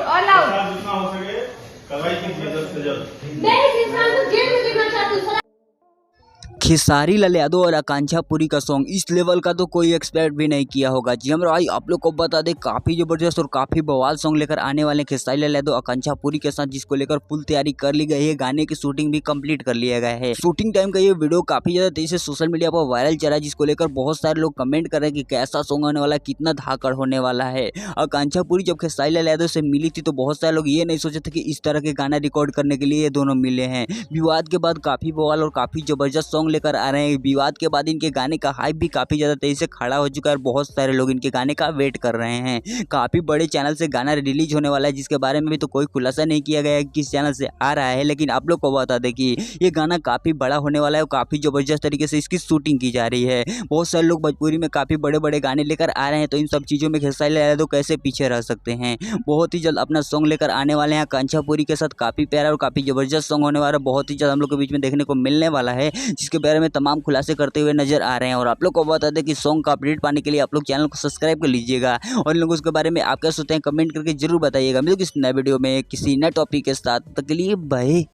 All out. जितना हो सके कार्रवाई कीजिए जल्द से जल्द। मैं इस इंसान को जेल में देखना चाहती हूँ। खेसारी लाल यादव और आकांक्षा पुरी का सॉन्ग इस लेवल का तो कोई एक्सपेक्ट भी नहीं किया होगा। जी हम भाई आप लोग को बता दें, काफी जबरदस्त और काफी बवाल सॉन्ग लेकर आने वाले खेसारी लाल यादव आकांक्षा पुरी के साथ, जिसको लेकर फुल तैयारी कर ली गई है। गाने की शूटिंग भी कंप्लीट कर लिया गया है। शूटिंग टाइम का ये वीडियो काफी ज्यादा तेजी से सोशल मीडिया पर वायरल चला है, जिसको लेकर बहुत सारे लोग कमेंट कर रहे हैं कि कैसा सॉन्ग होने वाला है, कितना धाकड़ होने वाला है। आकांक्षा पुरी जब खेसारी लाल यादव से मिली थी तो बहुत सारे लोग ये नहीं सोचे थे कि इस तरह के गाना रिकॉर्ड करने के लिए ये दोनों मिले हैं। विवाद के बाद काफी बवाल और काफी जबरदस्त सॉन्ग लेकर आ रहे हैं। विवाद के बाद इनके गाने का हाइप भी काफी ज्यादा तेजी से खड़ा हो चुका है और बहुत सारे लोग इनके गाने का वेट कर रहे हैं। काफी बड़े चैनल से गाना रिलीज होने वाला है, जिसके बारे में भी तो कोई खुलासा नहीं किया गया है किस चैनल से आ रहा है। लेकिन आप लोग को बता दें कि ये गाना काफी बड़ा होने वाला है और काफी जबरदस्त तरीके से इसकी शूटिंग की जा रही है। बहुत सारे लोग भोजपुरी में काफी बड़े बड़े गाने लेकर आ रहे हैं, तो इन सब चीजों में खेसारी लाल यादव कैसे पीछे रह सकते हैं। बहुत ही जल्द अपना सॉन्ग लेकर आने वाले हैं आकांक्षा पुरी के साथ। काफी प्यारा और काफी जबरदस्त सॉन्ग होने वाला है, बहुत ही जल्द हम लोग के बीच में देखने को मिलने वाला है, जिसके बारे में तमाम खुलासे करते हुए नजर आ रहे हैं। और आप लोग को बता दें कि सॉन्ग का अपडेट पाने के लिए आप लोग चैनल को सब्सक्राइब कर लीजिएगा और इन लोगों उसके बारे में आप क्या सोचते हैं कमेंट करके जरूर बताइएगा। मिलो किसी नए वीडियो में किसी नए टॉपिक के साथ, तक के लिए बाय।